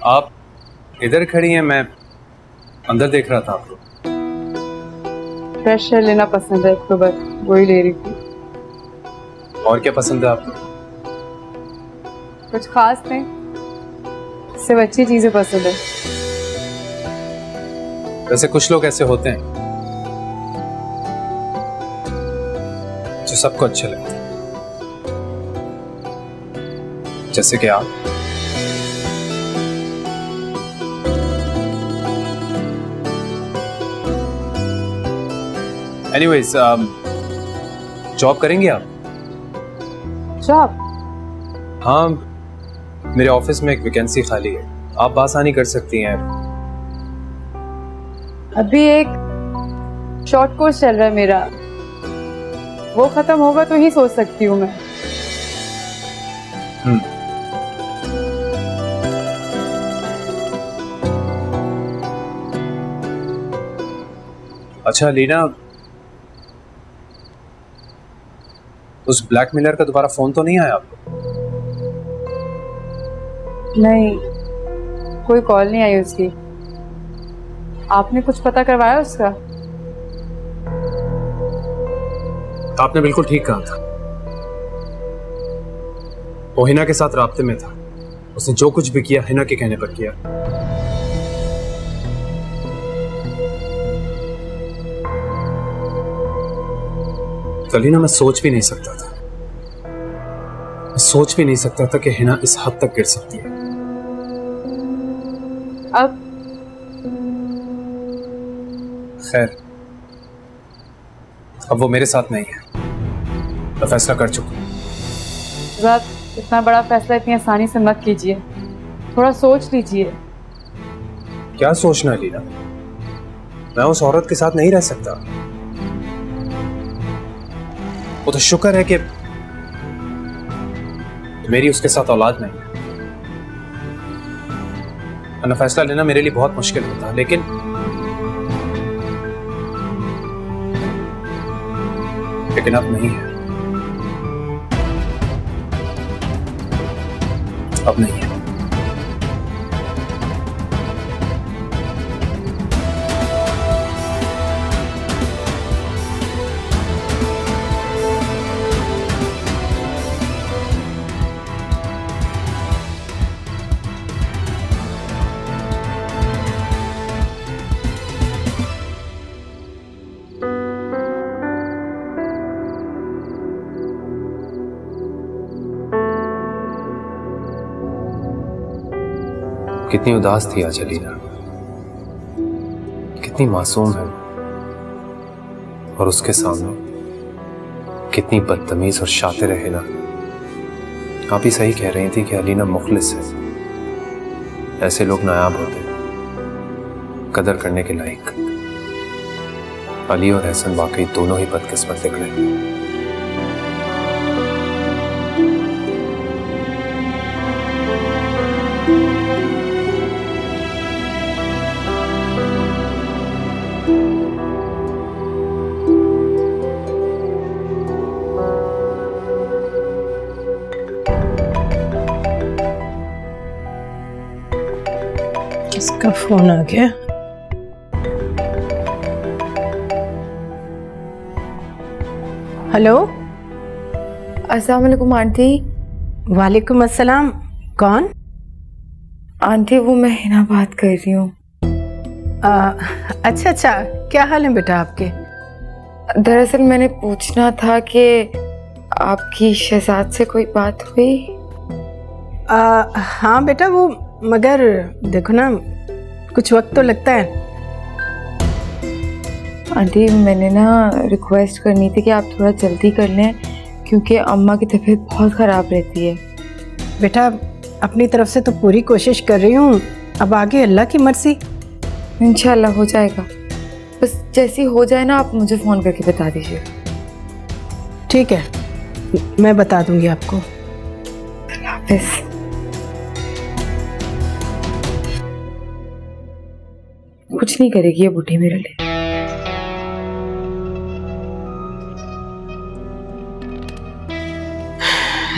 आप इधर खड़ी हैं, मैं अंदर देख रहा था आपको। फ्रेश एयर लेना पसंद है तो बस वही ले रही थी। और क्या पसंद है आपको? कुछ खास नहीं, सिर्फ अच्छी चीजें पसंद है। वैसे कुछ लोग ऐसे होते हैं जो सबको अच्छे लगते हैं, जैसे कि आप। एनीवेज, जॉब करेंगे आप? जॉब? हाँ, मेरे ऑफिस में एक वैकेंसी खाली है, आप आसानी कर सकती हैं। अभी एक शॉर्ट कोर्स चल रहा है मेरा, वो खत्म होगा तो ही सोच सकती हूँ मैं। अच्छा लीना, उस ब्लैकमेलर का दोबारा फोन तो नहीं आया आपको? नहीं, कोई कॉल नहीं आई उसकी। आपने कुछ पता करवाया उसका? आपने बिल्कुल ठीक कहा था, वो हिना के साथ राब्ते में था। उसने जो कुछ भी किया हिना के कहने पर किया। कलीना, मैं सोच भी नहीं सकता था, मैं सोच भी नहीं सकता था कि हिना इस हद तक गिर सकती है। अब खैर, अब वो मेरे साथ नहीं है, मैं फैसला कर चुका हूं। ज़्यादा इतना बड़ा फैसला इतनी आसानी से मत कीजिए, थोड़ा सोच लीजिए। क्या सोचना है लीना? मैं उस औरत के साथ नहीं रह सकता। वो तो शुक्र है कि मेरी उसके साथ औलाद नहीं, वरना फैसला लेना मेरे लिए बहुत मुश्किल होता। लेकिन अब नहीं है, अब नहीं है। कितनी उदास थी आज लीना, कितनी मासूम है, और उसके सामने कितनी बदतमीज और शातिर है ना। आप ही सही कह रही थी कि अलीना मुखलिस है। ऐसे लोग नायाब होते, कदर करने के लायक। अली और एहसन वाकई दोनों ही बदकिस्मत निकले। किसका फोन आ गया? हेलो, अस्सलाम वालेकुम आंटी। वालेकुम अस्सलाम। कौन? आंटी वो मैं हिना बात कर रही हूँ। अच्छा अच्छा, क्या हाल है बेटा आपके? दरअसल मैंने पूछना था कि आपकी शहजाद से कोई बात हुई? हाँ बेटा, वो मगर देखो ना, कुछ वक्त तो लगता है। आंटी मैंने ना रिक्वेस्ट करनी थी कि आप थोड़ा जल्दी कर लें, क्योंकि अम्मा की तबीयत बहुत ख़राब रहती है। बेटा अपनी तरफ से तो पूरी कोशिश कर रही हूँ, अब आगे अल्लाह की मर्जी। इंशाल्लाह हो जाएगा, बस जैसी हो जाए ना आप मुझे फ़ोन करके बता दीजिए। ठीक है, मैं बता दूंगी आपको। अल्लाह हाफ़िज़। कुछ नहीं करेगी ये बुढ़ी मेरे लिए।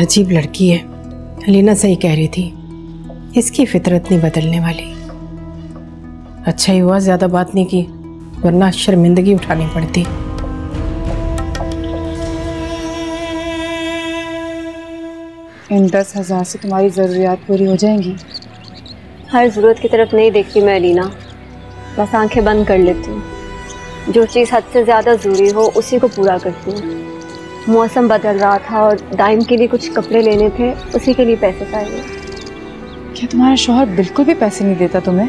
अजीब लड़की है। अलीना सही कह रही थी, इसकी फितरत नहीं बदलने वाली। अच्छा ही हुआ ज्यादा बात नहीं की, वरना शर्मिंदगी उठानी पड़ती। इन 10,000 से तुम्हारी ज़रूरियात पूरी हो जाएंगी? हर ज़रूरत की तरफ नहीं देखती मैं अलीना, बस आंखें बंद कर लेती हूँ। जो चीज़ हद से ज़्यादा ज़रूरी हो उसी को पूरा करती हूँ। मौसम बदल रहा था और दाइम के लिए कुछ कपड़े लेने थे, उसी के लिए पैसे चाहिए। क्या तुम्हारा शौहर बिल्कुल भी पैसे नहीं देता तुम्हें?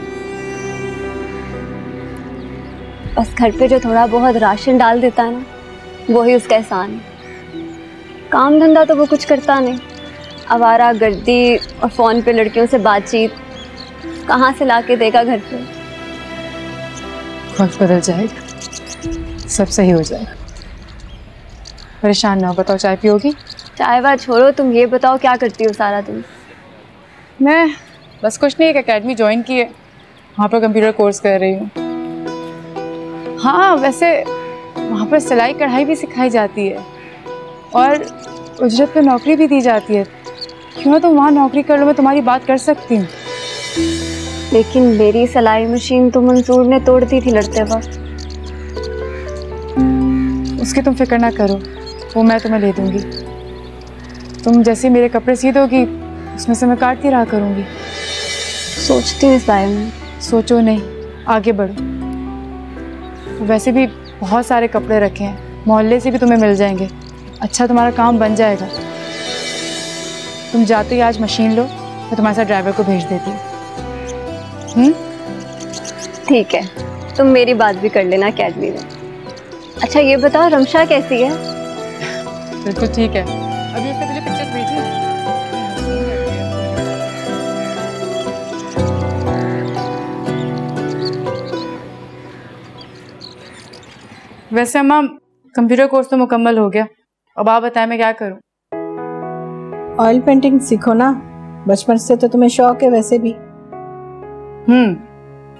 बस घर पे जो थोड़ा बहुत राशन डाल देता है ना, वही उसका एहसान है। काम धंधा तो वो कुछ करता नहीं। आवारा गर्दी और फ़ोन पे लड़कियों से बातचीत कहाँ से ला के देगा घर पे। वक्त बदल जाएगा, सब सही हो जाएगा। परेशान ना हो। बताओ, चाय पियोगी? चाय वाय छोड़ो, तुम ये बताओ क्या करती हो सारा दिन? मैं बस कुछ नहीं, एक एकेडमी ज्वाइन की है, वहाँ पर कंप्यूटर कोर्स कर रही हूँ। हाँ, वैसे वहाँ पर सिलाई कढ़ाई भी सिखाई जाती है और उजरत पे नौकरी भी दी जाती है। क्यों ना तुम वहाँ नौकरी कर लो, मैं तुम्हारी बात कर सकती हूँ। लेकिन मेरी सिलाई मशीन तो मंसूर ने तोड़ दी थी लड़ते वक्त। उसकी तुम फिक्र ना करो, वो मैं तुम्हें ले दूँगी। तुम जैसे मेरे कपड़े सी दोगी, उसमें से मैं काटती रहा करूँगी। सोचती हूँ इस बारे में। सोचो नहीं, आगे बढ़ो। वैसे भी बहुत सारे कपड़े रखे हैं, मोहल्ले से भी तुम्हें मिल जाएंगे। अच्छा, तुम्हारा काम बन जाएगा। तुम जाते ही आज मशीन लो, मैं तुम्हारे साथ ड्राइवर को भेज देती हूँ। ठीक है, तुम मेरी बात भी कर लेना अकेडमी में। अच्छा ये बताओ, रमशा कैसी है? बिल्कुल ठीक है। अभी उसने मुझे पिक्चर्स भेजी। वैसे अम्मा, कंप्यूटर कोर्स तो मुकम्मल हो गया, अब आप बताएं मैं क्या करूं? ऑयल पेंटिंग सीखो ना, बचपन से तो तुम्हें शौक है वैसे भी।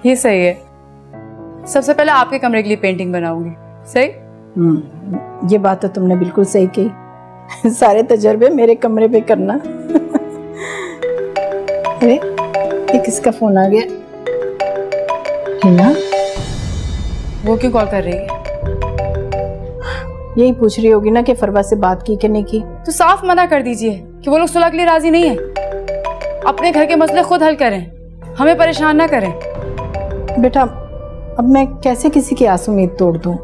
ये सही है। सबसे पहले आपके कमरे के लिए पेंटिंग बनाऊंगी। सही? ये बात तो तुमने बिल्कुल सही कही। सारे तजर्बे मेरे कमरे पे करना। अरे ये किसका फोन आ गया? हिना? वो क्यों कॉल कर रही है? यही पूछ रही होगी ना कि फरवा से बात की कि नहीं की। तो साफ मना कर दीजिए कि वो लोग सुलह के लिए राजी नहीं है। अपने घर के मसले खुद हल करें, हमें परेशान ना करें। बेटा, अब मैं कैसे किसी की आस उम्मीद तोड़ दूं?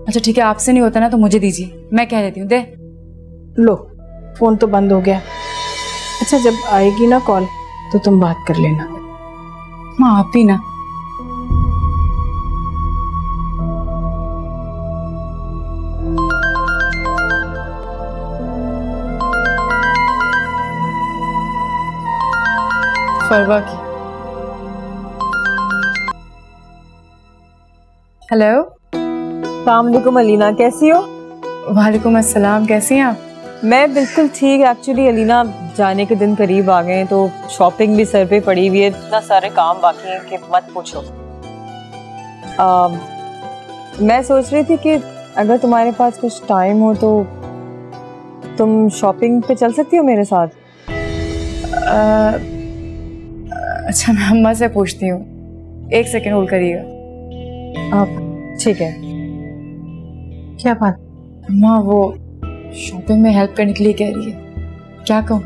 अच्छा ठीक है, आपसे नहीं होता ना तो मुझे दीजिए, मैं कह देती हूँ। दे लो, फोन तो बंद हो गया। अच्छा, जब आएगी ना कॉल तो तुम बात कर लेना। माँ आप भी ना। फरवा की। हेलो। अस्सलाम वालेकुम अलीना, कैसी हो? वालेकुम अस्सलाम, कैसी हैं आप? मैं बिल्कुल ठीक। एक्चुअली अलीना, जाने के दिन करीब आ गए हैं तो शॉपिंग भी सर पे पड़ी हुई है, इतना सारे काम बाकी हैं कि मत पूछो। मैं सोच रही थी कि अगर तुम्हारे पास कुछ टाइम हो तो तुम शॉपिंग पे चल सकती हो मेरे साथ। अच्छा, मैं अम्मा से पूछती हूँ, एक सेकेंड होल्ड करिएगा आप। ठीक है। क्या बात? अम्मा वो शॉपिंग में हेल्प करने के लिए कह रही है, क्या कहूँ?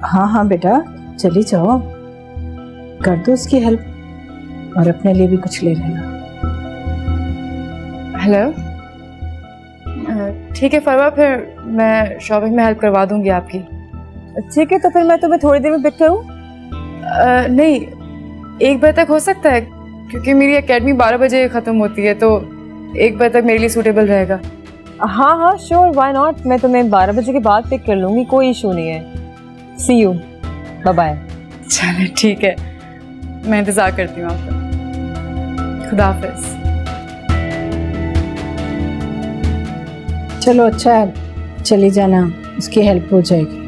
हाँ हाँ बेटा, चली जाओ, कर दो उसकी हेल्प और अपने लिए भी कुछ ले लेना। हेलो। ठीक है फरवा, फिर मैं शॉपिंग में हेल्प करवा दूंगी आपकी। ठीक है, तो फिर मैं तुम्हें थोड़ी देर में पिक करूँ? नहीं, 1 बजे तक हो सकता है, क्योंकि मेरी एकेडमी 12 बजे ख़त्म होती है, तो 1 बजे तक मेरे लिए सूटेबल रहेगा। हाँ हाँ श्योर, व्हाई नॉट। मैं तुम्हें 12 बजे के बाद पिक कर लूँगी, कोई इशू नहीं है। सी यू, बाय बाय। चले ठीक है, मैं इंतज़ार करती हूँ आपका। खुदा हाफिज़। चलो अच्छा है, चली जाना, उसकी हेल्प हो जाएगी।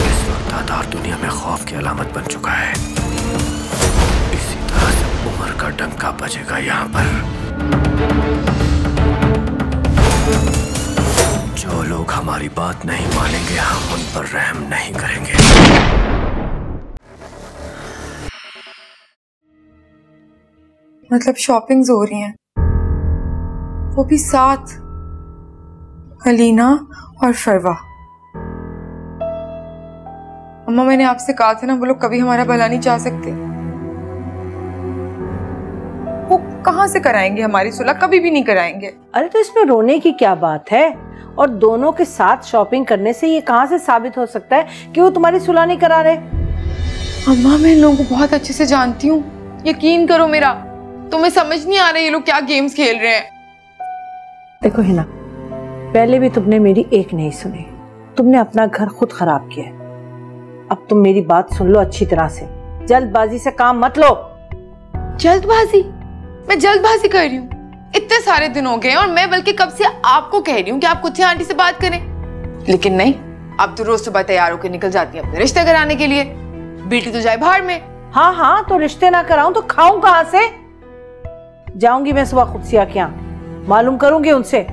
इस वक्त आधार दुनिया में खौफ की अलामत बन चुका है। इसी तरह से उम्र का डंका बजेगा यहाँ पर। जो लोग हमारी बात नहीं मानेंगे हम उन पर रहम नहीं करेंगे। मतलब शॉपिंग्स हो रही हैं, वो भी साथ, अलीना और फरवा। अम्मा मैंने आपसे कहा था ना, वो लोग कभी हमारा भला नहीं चाह सकते। वो कहाँ से कराएंगे हमारी सुलह, कभी भी नहीं कराएंगे। अरे तो इसमें रोने की क्या बात है? और दोनों के साथ शॉपिंग करने से ये कहाँ से साबित हो सकता है कि वो तुम्हारी सुलह नहीं करा रहे? अम्मा मैं इन लोगों को बहुत अच्छे से जानती हूँ, यकीन करो मेरा। तुम्हें समझ नहीं आ रहा ये लोग क्या गेम्स खेल रहे हैं। देखो हिना, पहले भी तुमने मेरी एक नहीं सुनी, तुमने अपना घर खुद खराब किया है। अब तुम मेरी बात सुन लो अच्छी तरह से, जल्दबाजी से काम मत लो। जल्दबाजी? मैं जल्दबाजी कर रही हूँ? इतने सारे दिन हो गए और मैं बल्कि कब से आपको कह रही हूँ कि आप खुद से आंटी से बात करें, लेकिन नहीं, अब तो रोज सुबह तैयार होकर निकल जाती है अपने रिश्ते कराने के लिए। बेटी तो जाए बाहर में। हाँ हाँ, तो रिश्ते ना कराऊं तो खाऊं कहाँ से? जाऊंगी मैं सुबह खुदसिया के यहाँ, मालूम करूंगी उनसे।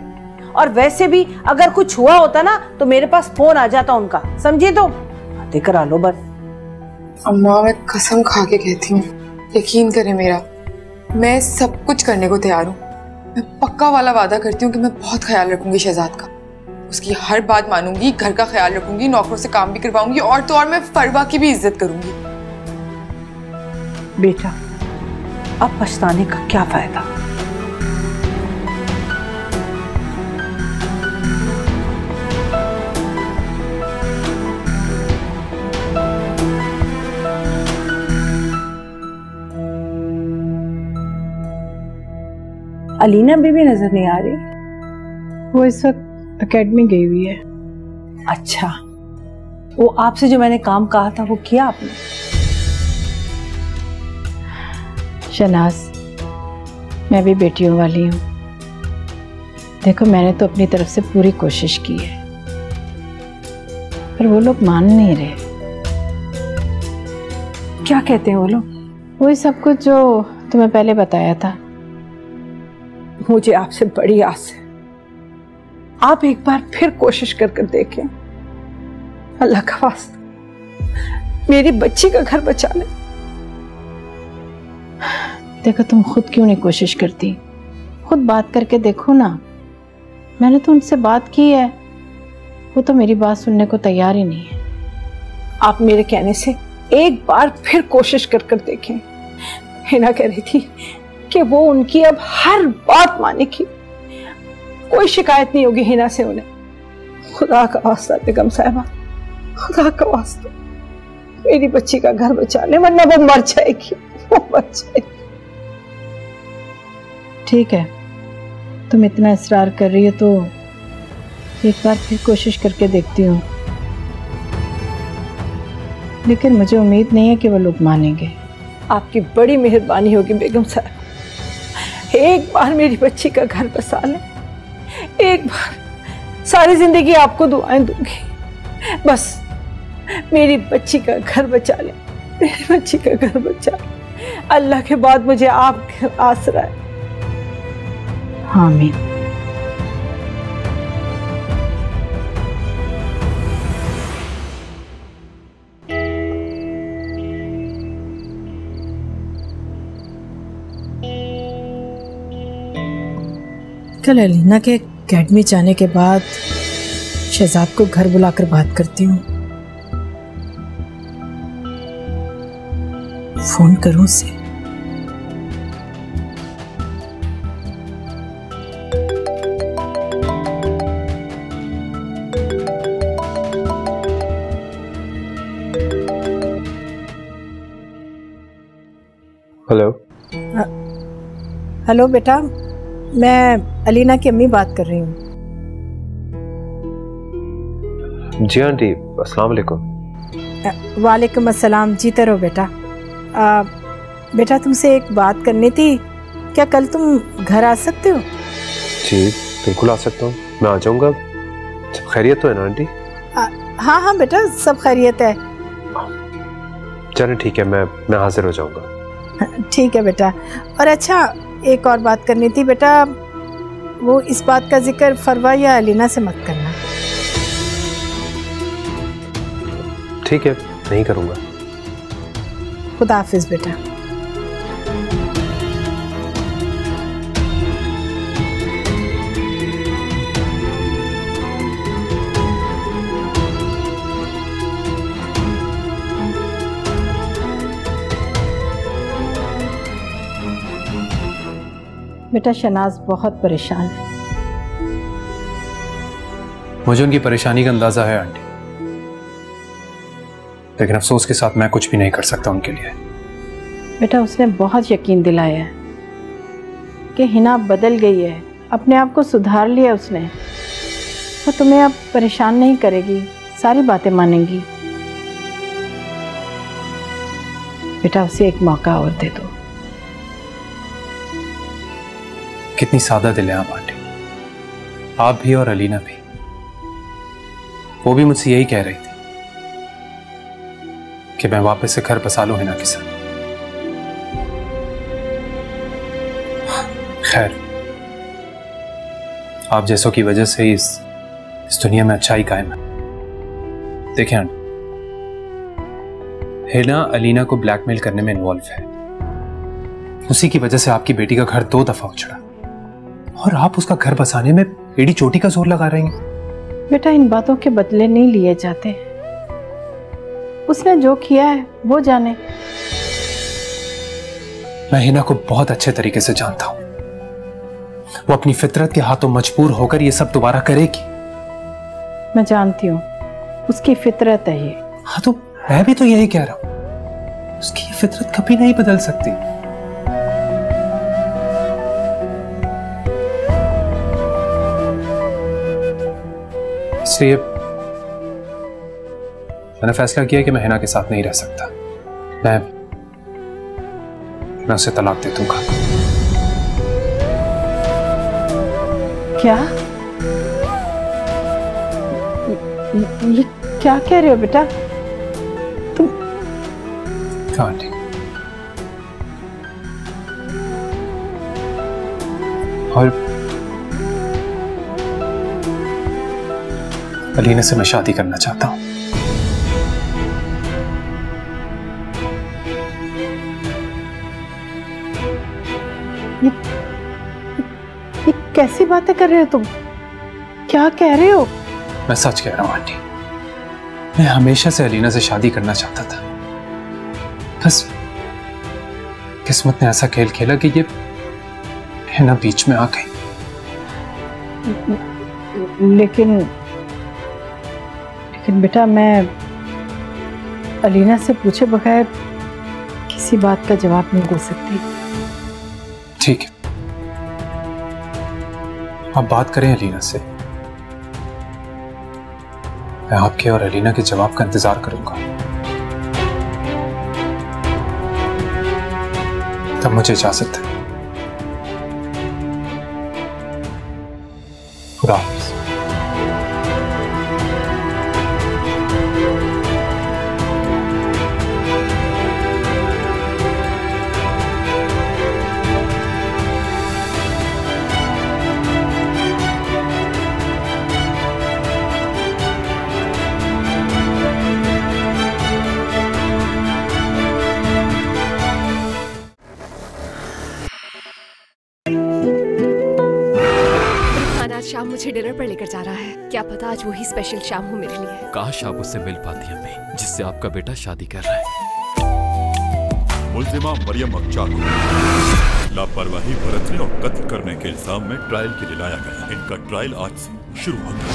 और वैसे भी अगर कुछ हुआ होता ना तो मेरे पास फोन आ जाता उनका, समझी तुम? बातें करा लो बस। अम्मा मैं कसम खा के कहती हूँ, यकीन करें मेरा, मैं सब कुछ करने को तैयार हूँ। मैं पक्का वाला वादा करती हूँ कि मैं बहुत ख्याल रखूंगी शहजाद का, उसकी हर बात मानूंगी, घर का ख्याल रखूंगी, नौकरों से काम भी करवाऊंगी, और तो और मैं फरवा की भी इज्जत करूंगी। बेटा अब पछताने का क्या फायदा? अलीना बीबी नजर नहीं आ रही। वो इस वक्त एकेडमी गई हुई है। अच्छा, वो आपसे जो मैंने काम कहा था वो किया आपने? शनाज, मैं भी बेटियों वाली हूँ। देखो मैंने तो अपनी तरफ से पूरी कोशिश की है, पर वो लोग मान नहीं रहे। क्या कहते हैं वो लोग? वही सब कुछ जो तुम्हें पहले बताया था। मुझे आपसे बड़ी आस है, आप एक बार फिर कोशिश कर कर देखें। अल्लाह का वास्ता मेरी बच्ची का घर बचा ले। देखो तुम खुद क्यों नहीं कोशिश करती? खुद बात करके देखो ना। मैंने तो उनसे बात की है, वो तो मेरी बात सुनने को तैयार ही नहीं है। आप मेरे कहने से एक बार फिर कोशिश कर कर देखें। हिना कह रही थी कि वो उनकी अब हर बात मानेगी, कोई शिकायत नहीं होगी हिना से उन्हें। खुदा का वास्ता बेगम साहिबा, खुदा का वास्ता मेरी बच्ची का घर बचा ले, वरना वो मर जाएगी, वो मर जाएगी। ठीक है, तुम इतना इसरार कर रही हो तो एक बार फिर कोशिश करके देखती हूँ, लेकिन मुझे उम्मीद नहीं है कि वो लोग मानेंगे। आपकी बड़ी मेहरबानी होगी बेगम साहब, एक बार मेरी बच्ची का घर बसा लें, एक बार। सारी जिंदगी आपको दुआएं दूंगी, बस मेरी बच्ची का घर बचा ले, मेरी बच्ची का घर बचा ले। अल्लाह के बाद मुझे आपका आसरा है। आमीन। कल अलीना के एकेडमी जाने के बाद शहजाद को घर बुलाकर बात करती हूँ। फोन करूं उसे? हेलो। हेलो बेटा, मैं अलीना की अम्मी बात कर रही हूँ। जी आंटी, अस्सलाम वालेकुम। वालेकुम अस्सलाम। जीते रहो बेटा। बेटा तुमसे एक बात करनी थी, क्या कल तुम घर आ सकते हो? जी बिल्कुल आ सकता हूँ, मैं आ जाऊँगा। सब खैरियत तो है ना आंटी? हाँ हाँ बेटा, सब खैरियत है। चलें ठीक है, मैं हाजिर हो जाऊँगा। ठीक है बेटा। और अच्छा, एक और बात करनी थी बेटा, वो इस बात का जिक्र फरवा या अलीना से मत करना। ठीक है, नहीं करूँगा। खुदा हाफिज बेटा। बेटा शनाज बहुत परेशान है। मुझे उनकी परेशानी का अंदाजा है आंटी, लेकिन अफसोस के साथ मैं कुछ भी नहीं कर सकता उनके लिए। बेटा उसने बहुत यकीन दिलाया है कि हिना बदल गई है, अपने आप को सुधार लिया उसने। वो तुम्हें अब परेशान नहीं करेगी, सारी बातें मानेगी। बेटा उसे एक मौका और दे दो। कितनी सादा दिल है आप आंटी, आप भी और अलीना भी। वो भी मुझसे यही कह रही थी कि मैं वापस से घर बसा लूं हिना के साथ। खैर, आप जैसों की वजह से इस दुनिया में अच्छाई कायम है। देखें आंटी, हिना अलीना को ब्लैकमेल करने में इन्वॉल्व है। उसी की वजह से आपकी बेटी का घर 2 दफा उजड़ा, और आप उसका घर बसाने में एड़ी चोटी का जोर लगा रही हैं। बेटा इन बातों के बदले नहीं लिए जाते। उसने जो किया है वो जाने। मैं हिना को बहुत अच्छे तरीके से जानता हूं। वो अपनी फितरत के हाथों मजबूर होकर ये सब दोबारा करेगी। मैं जानती हूँ, उसकी फितरत है ये। हाँ तो मैं भी तो यही कह रहा हूं, उसकी ये फितरत कभी नहीं बदल सकती। इसलिए मैंने फैसला किया कि मैं हिना के साथ नहीं रह सकता। मैं उसे तलाक दे दूंगा। क्या? ये क्या कह रहे हो बेटा तुम? हाँ आंटी, और अलीना से मैं शादी करना चाहता हूं। ये कैसी बातें कर रहे हो तुम? क्या कह रहे हो? मैं सच कह रहा हूं आंटी, मैं हमेशा से अलीना से शादी करना चाहता था। बस किस्मत ने ऐसा खेल खेला कि ये हिना बीच में आ गई। लेकिन बेटा मैं अलीना से पूछे बगैर किसी बात का जवाब नहीं दे सकती। ठीक है, आप बात करें अलीना से। मैं आपके और अलीना के जवाब का इंतजार करूंगा। तब मुझे इजाजत है। खुदा हाफिज। शाम मुझे डिनर पर लेकर जा रहा है। क्या पता आज वही स्पेशल शाम हो मेरे लिए। काश आप उससे मिल पाती अम्मी, जिससे आपका बेटा शादी कर रहा है। मुल्जिमा मरियम अख्चा को लापरवाही बरतने और कत्ल करने के इल्जाम में ट्रायल के लिए लाया गया। इनका ट्रायल आज से शुरू होता है।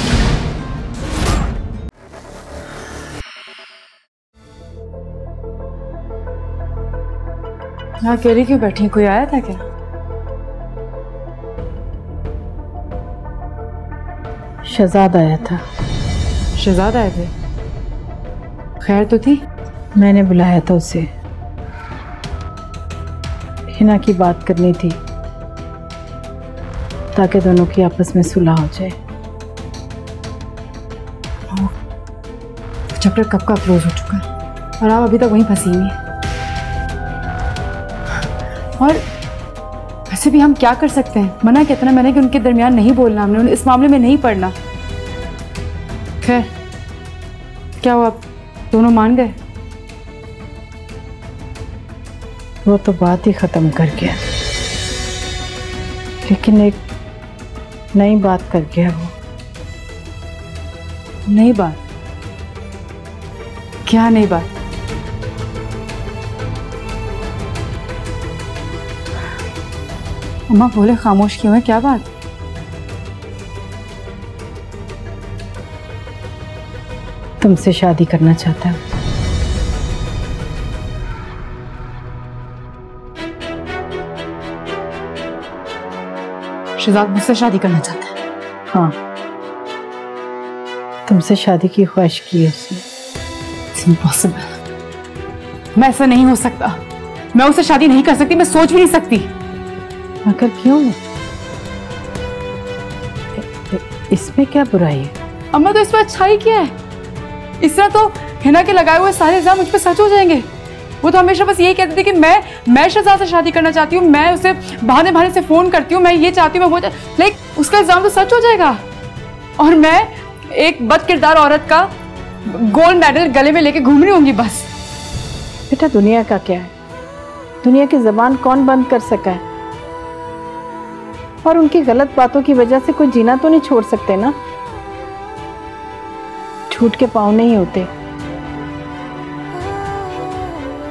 यहाँ अकेली क्यों बैठी? कोई आया था क्या? शहजाद आया था। शहजाद आए थे? खैर तो थी? मैंने बुलाया था उसे, हिना की बात करनी थी ताकि दोनों की आपस में सुलह हो जाए। चक्कर कब का क्लोज हो चुका है और आप अभी तक वहीं फंसी हुई हैं। और वैसे भी हम क्या कर सकते हैं, मना कहते ना मैंने कि उनके दरमियान नहीं बोलना, हमने इस मामले में नहीं पड़ना। खैर क्या हुआ, दोनों मान गए? वो तो बात ही खत्म कर गया, लेकिन एक नई बात कर गया वो। नई बात? क्या नई बात? अम्मा बोले खामोश क्यों है, क्या बात? तुमसे शादी करना चाहता है। शहजाद मुझसे शादी करना चाहता है? हाँ, तुमसे शादी की ख्वाहिश की है उसने। इम्पॉसिबल, मैं ऐसा नहीं हो सकता, मैं उससे शादी नहीं कर सकती, मैं सोच भी नहीं सकती। मगर क्यों? इसमें क्या बुराई है? अम्मा तो इसमें अच्छाई क्या है? इस तरह तो हिना के लगाए हुए सारे इल्जाम मुझ पे सच हो जाएंगे। वो तो हमेशा बस यही कहती थी कि मैं शहजाद से शादी करना चाहती हूँ, मैं उसे बहाने से फोन करती हूँ, मैं ये चाहती हूँ, मैं वो लाइक उसका इल्जाम तो सच हो जाएगा और मैं एक बद किरदार औरत का गोल्ड मेडल गले में लेके घूम रही होंगी बस। बेटा दुनिया का क्या है, दुनिया की जबान कौन बंद कर सका है? और उनकी गलत बातों की वजह से कोई जीना तो नहीं छोड़ सकते ना। झूठ के पाँव नहीं होते।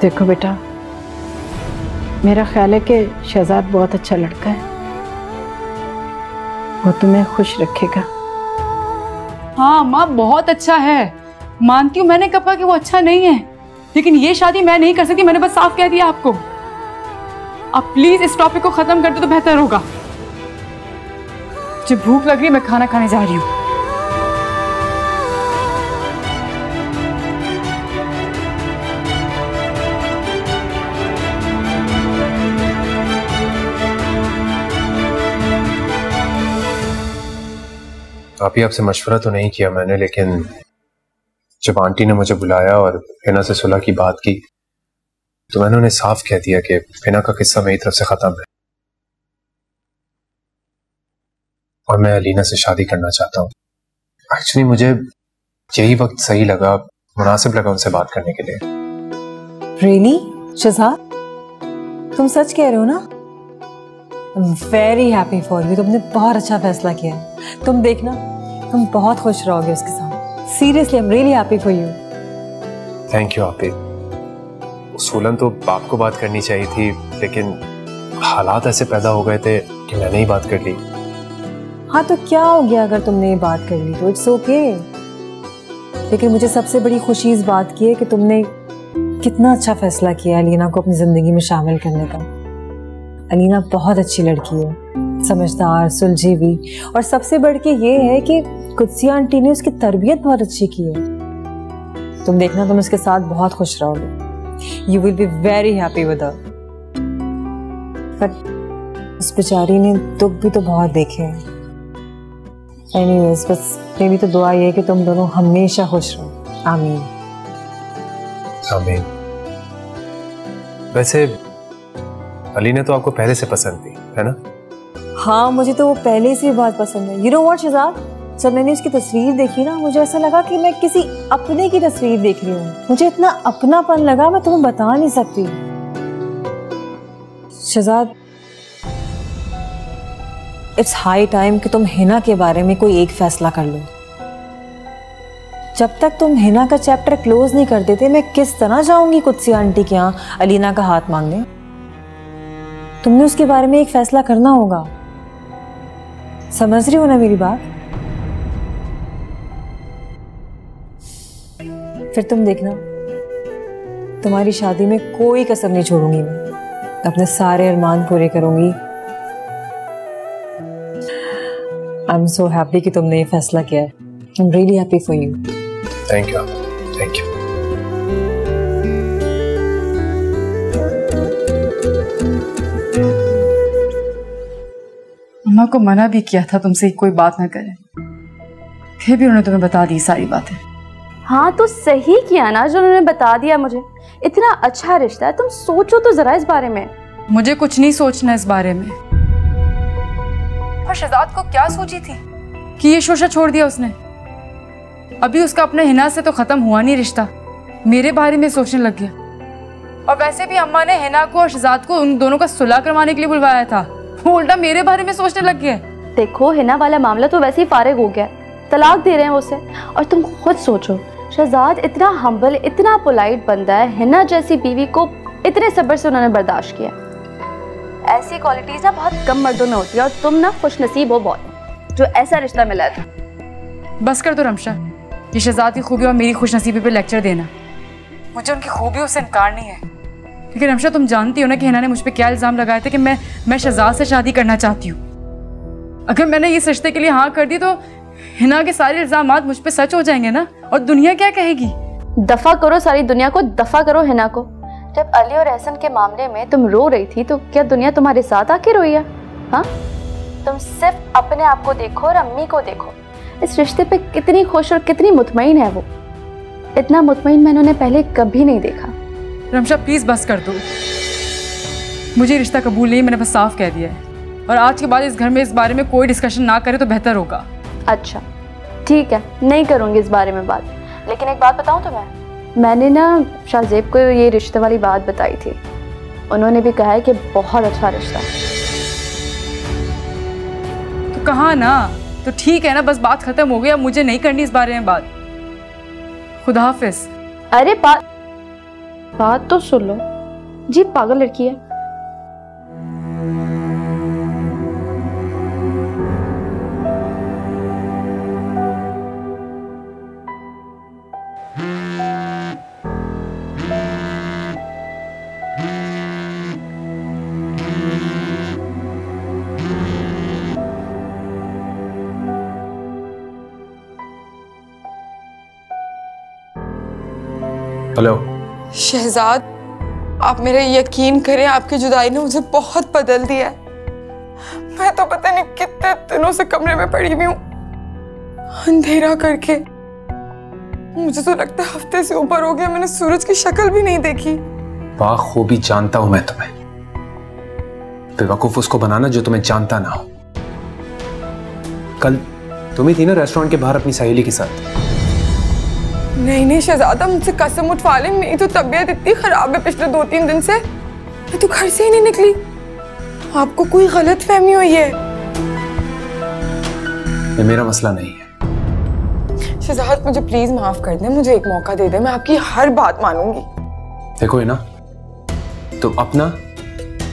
देखो बेटा, मेरा ख्याल है कि शहजाद बहुत अच्छा लड़का है, वो तुम्हें खुश रखेगा। हाँ माँ, बहुत अच्छा है, मानती हूँ, मैंने कब कहा कि वो अच्छा नहीं है, लेकिन ये शादी मैं नहीं कर सकती, मैंने बस साफ कह दिया आपको। आप प्लीज इस टॉपिक को खत्म कर दो तो बेहतर होगा। मुझे भूख लग रही है, मैं खाना खाने जा रही हूँ। आप ही आपसे मशवरा तो नहीं किया मैंने, लेकिन जब आंटी ने मुझे बुलाया और हिना से सुलह की बात की तो मैंने उन्हें साफ कह दिया कि हिना का किस्सा मेरी तरफ से खत्म है और मैं अलीना से शादी करना चाहता हूँ। एक्चुअली मुझे यही वक्त सही लगा, मुनासिब लगा उनसे बात करने के लिए। रियली शहजाद, तुम सच कह रहे हो ना? वेरी हैप्पी फॉर यू, तुमने बहुत अच्छा फैसला किया है। तुम देखना, तुम बहुत खुश रहोगे उसके साथ। Seriously I am really happy for you. Thank you आपी। उसूलन तो बाप को बात करनी चाहिए थी, लेकिन हालात ऐसे पैदा हो गए थे कि मैंने ही बात कर ली। हाँ तो क्या हो गया अगर तुमने ये बात कर ली तो, इट्स ओके। लेकिन मुझे सबसे बड़ी खुशी इस बात की है कि तुमने कितना अच्छा फैसला किया अलीना को अपनी जिंदगी में शामिल करने का। अलीना बहुत अच्छी लड़की है, समझदार, सुलझी हुई, और सबसे बढ़ के ये है कि कुदसिया आंटी ने उसकी तरबियत बहुत अच्छी की है। तुम देखना, तुम उसके साथ बहुत खुश रहोगे। You will be very happy with her. But उस बेचारी ने दुख भी तो बहुत देखे हैं। एनीवेज, बस मेरी तो दुआ ये है कि तुम दोनों हमेशा खुश रहो। आमीन। आमीन। वैसे अलीना तो आपको पहले से पसंद थी, है ना? हाँ, मुझे तो वो पहले से बहुत पसंद है। यू नो व्हाट शहजाद, जब मैंने उसकी तस्वीर देखी ना, मुझे ऐसा लगा कि मैं किसी अपने की तस्वीर देख रही हूँ। मुझे इतना अपनापन लगा, मैं तुम्हें बता नहीं सकती। शहजाद, इट्स हाई टाइम कि तुम हिना के बारे में कोई एक फैसला कर लो। जब तक तुम हिना का चैप्टर क्लोज नहीं कर देते, मैं किस तरह जाऊंगी कुदसिया आंटी के यहाँ अलीना का हाथ मांगने? तुमने उसके बारे में एक फैसला करना होगा। समझ रही हो ना मेरी बात? फिर तुम देखना, तुम्हारी शादी में कोई कसर नहीं छोड़ूंगी मैं। अपने सारे अरमान पूरे करूंगी। आई एम सो हैप्पी कि तुमने ये फैसला किया है। I am really happy for you. Thank you, thank you. अम्मा को मना भी किया था तुमसे कोई बात ना करे, फिर भी उन्होंने तुम्हें बता दी सारी बातें। हाँ तो सही किया ना जो उन्होंने बता दिया मुझे। इतना अच्छा रिश्ता है, तुम सोचो तो जरा इस बारे में। मुझे कुछ नहीं सोचना इस बारे में। और शहजाद को क्या सोची थी कि ये शोशा छोड़ दिया उसने। अभी उसका अपने हिना से तो खत्म हुआ नहीं रिश्ता, मेरे बारे में सोचने लग गया। और वैसे भी अम्मा ने हिना को और शहजाद को उन दोनों का सुलह करवाने के लिए बुलवाया था, वो उल्टा मेरे बारे में सोचने लग गया। देखो हिना वाला मामला तो वैसे ही फारिग हो गया, तलाक दे रहे हैं उसे। और तुम खुद सोचो, शहजाद इतना हम्बल, इतना पोलाइट बंदा है, हिना जैसी बीवी को इतने सब्र से उन्होंने बर्दाश्त किया। ऐसी क्वालिटीज ना बहुत कम मर्दों में होती है, और तुम ना खुशनसीब हो बहुत जो ऐसा रिश्ता मिला है। बस कर दो रमशा, ये शहजाद की खूबी और मेरी खुशनसीबी पे लेक्चर देना। मुझे उनकी खूबियों से इनकार नहीं है, लेकिन रमशा तुम जानती हो ना कि हिना ने मुझ पे क्या इल्जाम लगाए थे कि मैं शहजाद से शादी करना चाहती हूँ। अगर मैंने इस रिश्ते के लिए हाँ कर दी तो हिना के सारे इल्जामात मुझ पे सच हो जाएंगे ना, और दुनिया क्या कहेगी। दफा करो सारी दुनिया को, दफा करो हिना को। जब अली और एहसन के मामले में तुम रो रही थी तो क्या दुनिया तुम्हारे साथ आके रोई है? हाँ, तुम सिर्फ अपने आप को देखो और अम्मी को देखो। इस रिश्ते पे कितनी खुश और कितनी मुतमईन है वो। इतना मुतमईन मैंने उन्हें पहले कभी नहीं देखा। रमशा प्लीज बस कर दो, मुझे रिश्ता कबूल नहीं, मैंने बस साफ कह दिया है। और आज के बाद इस घर में इस बारे में कोई डिस्कशन ना करे तो बेहतर होगा। अच्छा ठीक है, नहीं करूँगी इस बारे में बात। लेकिन एक बात बताऊँ तुम्हें, मैंने ना शाहजेब को ये रिश्ते वाली बात बताई थी, उन्होंने भी कहा है कि बहुत अच्छा रिश्ता है। तो कहा ना, तो ठीक है ना, बस बात खत्म हो गई, अब मुझे नहीं करनी इस बारे में बात। खुदा हाफिज। अरे बात तो सुन लो जी, पागल लड़की है। हेलो शहजाद, आप मेरा यकीन करें, आपकी जुदाई ने मुझे बहुत बदल दिया है। मैं तो पता नहीं कितने दिनों से कमरे में पड़ी हुई हूँ अंधेरा करके। मुझे तो लगता है हफ्ते से ऊपर हो गया, मैंने सूरज की शक्ल भी नहीं देखी। बाखूबी जानता हूं मैं तुम्हें, बेवकूफ उसको बनाना जो तुम्हें जानता ना हो। कल तुम ही थी ना रेस्टोरेंट के बाहर अपनी सहेली के साथ। नहीं शहजादा, मुझसे कसम उठवा ले, मेरी तो तबीयत इतनी खराब है पिछले 2-3 दिन से, मैं तो घर से ही नहीं निकली। आपको कोई गलत फहमी हुई है। ये मेरा मसला नहीं है। शहजाद मुझे प्लीज माफ कर दे, मुझे एक मौका दे दे, मैं आपकी हर बात मानूंगी। देखो है ना, तुम अपना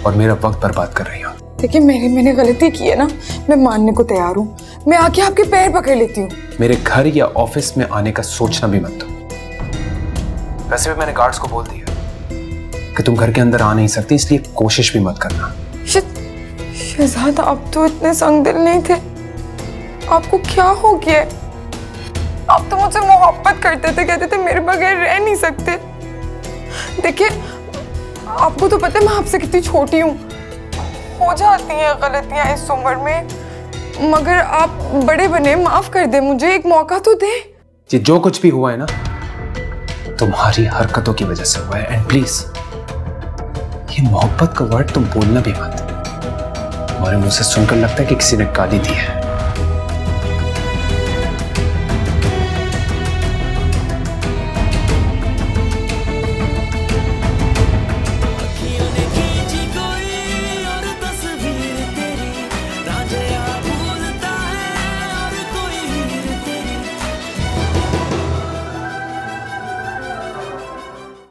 और मेरा वक्त बर्बाद कर रही हो। देखिए मैंने गलती की है ना, मैं मानने को तैयार हूँ, मैं आके आपके पैर पकड़ लेती हूँ। मेरे घर या ऑफिस में आने का सोचना भी मत दो। वैसे भी मैंने गार्ड्स को बोल दिया कि तुम घर के अंदर आ नहीं सकती, इसलिए कोशिश भी मत करना। शहजाद आप तो इतने संग दिल नहीं थे, आपको क्या हो गया? आप तो मुझसे मोहब्बत करते थे, कहते थे मेरे बगैर रह नहीं सकते। देखिए आपको तो पता है मैं आपसे कितनी छोटी हूँ, हो जाती हैं गलतियां इस उम्र में, मगर आप बड़े बने, माफ कर दे मुझे, एक मौका तो दे। ये जो कुछ भी हुआ है ना, तुम्हारी हरकतों की वजह से हुआ है। एंड प्लीज ये मोहब्बत का वर्ड तुम बोलना भी मत। तुम्हारे मुंह से सुनकर लगता है कि किसी ने गाली दी है।